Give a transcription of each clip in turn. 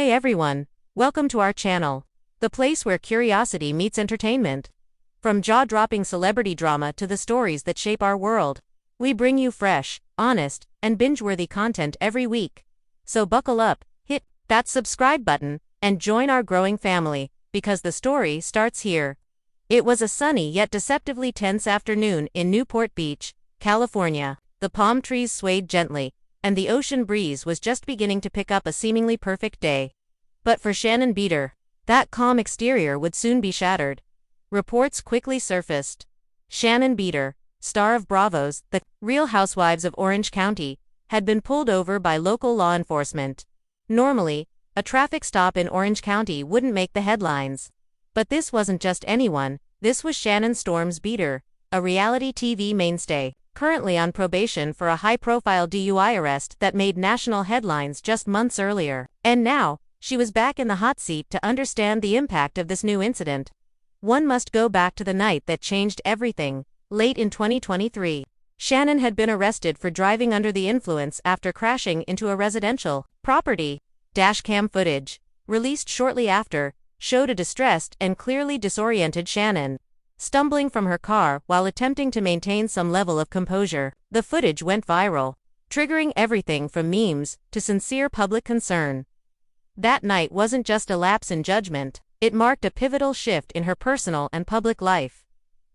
Hey everyone, welcome to our channel, the place where curiosity meets entertainment. From jaw-dropping celebrity drama to the stories that shape our world, we bring you fresh, honest, and binge-worthy content every week. So buckle up, hit that subscribe button, and join our growing family, because the story starts here. It was a sunny yet deceptively tense afternoon in Newport Beach, California. The palm trees swayed gently, and the ocean breeze was just beginning to pick up a seemingly perfect day. But for Shannon Beador, that calm exterior would soon be shattered. Reports quickly surfaced. Shannon Beador, star of Bravo's The Real Housewives of Orange County, had been pulled over by local law enforcement. Normally, a traffic stop in Orange County wouldn't make the headlines. But this wasn't just anyone, this was Shannon Storms Beador, a reality TV mainstay, currently on probation for a high-profile DUI arrest that made national headlines just months earlier. And now, she was back in the hot seat to understand the impact of this new incident. One must go back to the night that changed everything. Late in 2023, Shannon had been arrested for driving under the influence after crashing into a residential property. Dashcam footage, released shortly after, showed a distressed and clearly disoriented Shannon, stumbling from her car while attempting to maintain some level of composure. The footage went viral, triggering everything from memes to sincere public concern. That night wasn't just a lapse in judgment, it marked a pivotal shift in her personal and public life.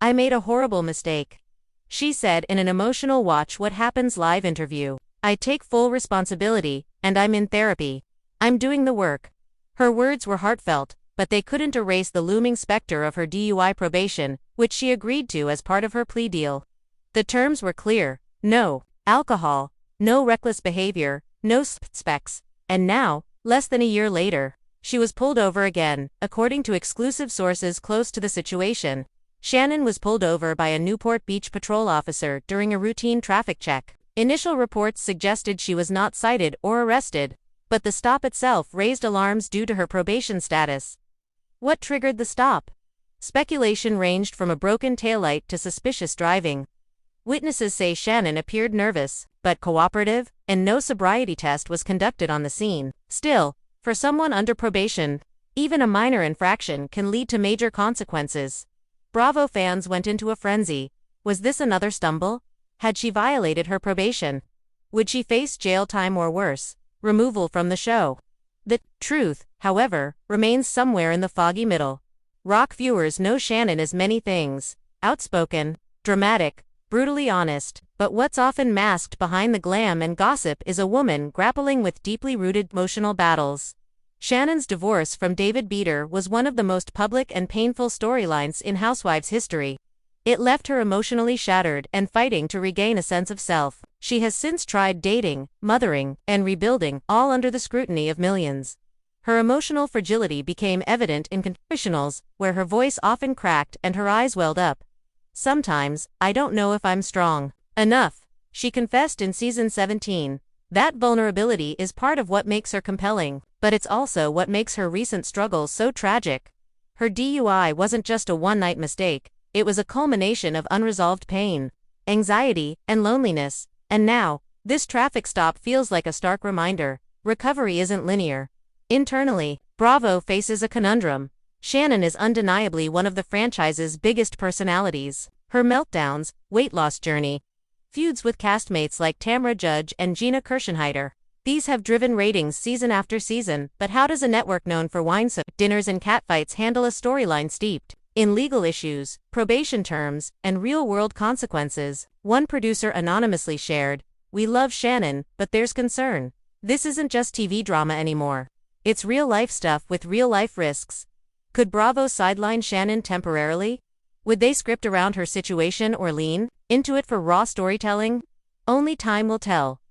"I made a horrible mistake," she said in an emotional Watch What Happens live interview. "I take full responsibility, and I'm in therapy. I'm doing the work." Her words were heartfelt, but they couldn't erase the looming specter of her DUI probation, which she agreed to as part of her plea deal. The terms were clear: no alcohol, no reckless behavior, no specs. And now, less than a year later, she was pulled over again. According to exclusive sources close to the situation, Shannon was pulled over by a Newport Beach patrol officer during a routine traffic check. Initial reports suggested she was not cited or arrested, but the stop itself raised alarms due to her probation status. What triggered the stop? Speculation ranged from a broken taillight to suspicious driving. Witnesses say Shannon appeared nervous, but cooperative, and no sobriety test was conducted on the scene. Still, for someone under probation, even a minor infraction can lead to major consequences. Bravo fans went into a frenzy. Was this another stumble? Had she violated her probation? Would she face jail time or worse, removal from the show? The truth, however, remains somewhere in the foggy middle. RHOC viewers know Shannon as many things: outspoken, dramatic, brutally honest, but what's often masked behind the glam and gossip is a woman grappling with deeply rooted emotional battles. Shannon's divorce from David Beador was one of the most public and painful storylines in Housewives history. It left her emotionally shattered and fighting to regain a sense of self. She has since tried dating, mothering, and rebuilding, all under the scrutiny of millions. Her emotional fragility became evident in confessionals, where her voice often cracked and her eyes welled up. "Sometimes, I don't know if I'm strong enough," she confessed in season 17. That vulnerability is part of what makes her compelling, but it's also what makes her recent struggles so tragic. Her DUI wasn't just a one-night mistake, it was a culmination of unresolved pain, anxiety, and loneliness. And now, this traffic stop feels like a stark reminder: recovery isn't linear. Internally, Bravo faces a conundrum. Shannon is undeniably one of the franchise's biggest personalities. Her meltdowns, weight loss journey, feuds with castmates like Tamra Judge and Gina Kirschenheiter. These have driven ratings season after season, but how does a network known for wine dinners and catfights handle a storyline steeped in legal issues, probation terms, and real-world consequences? One producer anonymously shared, "We love Shannon, but there's concern. This isn't just TV drama anymore. It's real-life stuff with real-life risks." Could Bravo sideline Shannon temporarily? Would they script around her situation or lean into it for raw storytelling? Only time will tell.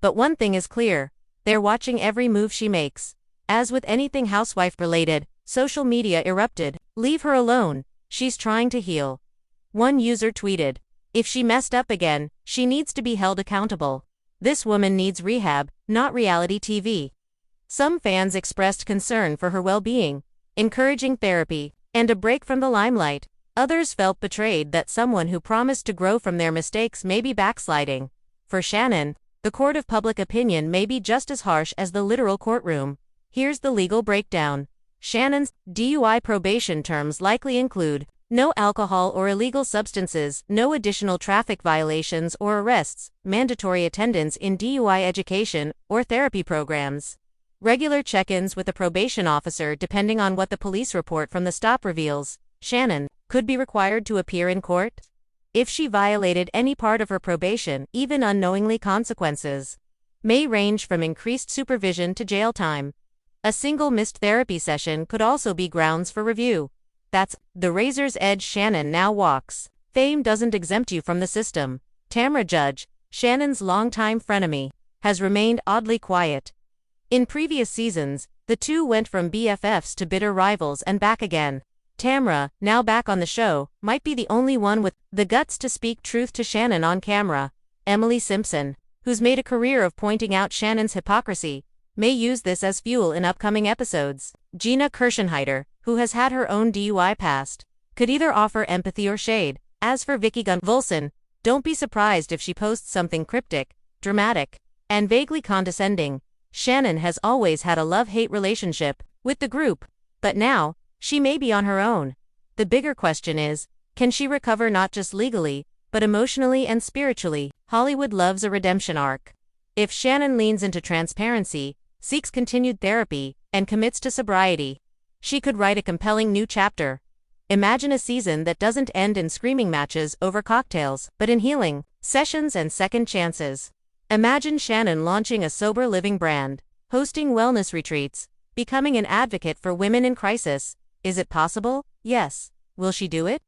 But one thing is clear: they're watching every move she makes. As with anything housewife-related, social media erupted. "Leave her alone. She's trying to heal." One user tweeted, "If she messed up again, she needs to be held accountable. This woman needs rehab, not reality TV." Some fans expressed concern for her well-being, encouraging therapy and a break from the limelight. Others felt betrayed that someone who promised to grow from their mistakes may be backsliding. For Shannon, the court of public opinion may be just as harsh as the literal courtroom. Here's the legal breakdown. Shannon's DUI probation terms likely include no alcohol or illegal substances, no additional traffic violations or arrests, mandatory attendance in DUI education or therapy programs, regular check-ins with a probation officer depending on what the police report from the stop reveals. Shannon could be required to appear in court if she violated any part of her probation, even unknowingly. Consequences may range from increased supervision to jail time. A single missed therapy session could also be grounds for review. That's the razor's edge Shannon now walks. Fame doesn't exempt you from the system. Tamra Judge, Shannon's longtime frenemy, has remained oddly quiet. In previous seasons, the two went from BFFs to bitter rivals and back again. Tamra, now back on the show, might be the only one with the guts to speak truth to Shannon on camera. Emily Simpson, who's made a career of pointing out Shannon's hypocrisy, may use this as fuel in upcoming episodes. Gina Kirschenheiter, who has had her own DUI past, could either offer empathy or shade. As for Vicky Gunvalson, don't be surprised if she posts something cryptic, dramatic, and vaguely condescending. Shannon has always had a love-hate relationship with the group, but now, she may be on her own. The bigger question is, can she recover not just legally, but emotionally and spiritually? Hollywood loves a redemption arc. If Shannon leans into transparency, seeks continued therapy, and commits to sobriety, she could write a compelling new chapter. Imagine a season that doesn't end in screaming matches over cocktails, but in healing sessions and second chances. Imagine Shannon launching a sober living brand, hosting wellness retreats, becoming an advocate for women in crisis. Is it possible? Yes. Will she do it?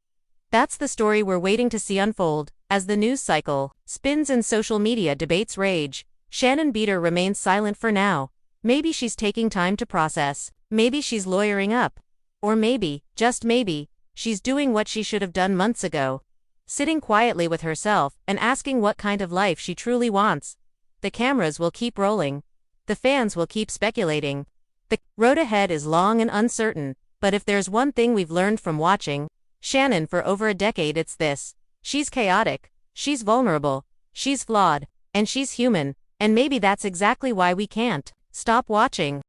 That's the story we're waiting to see unfold. As the news cycle spins and social media debates rage, Shannon Beador remains silent for now. Maybe she's taking time to process, maybe she's lawyering up, or maybe, just maybe, she's doing what she should have done months ago. Sitting quietly with herself and asking what kind of life she truly wants. The cameras will keep rolling. The fans will keep speculating. The road ahead is long and uncertain, but if there's one thing we've learned from watching Shannon for over a decade, it's this. She's chaotic, she's vulnerable, she's flawed, and she's human, and maybe that's exactly why we can't stop watching.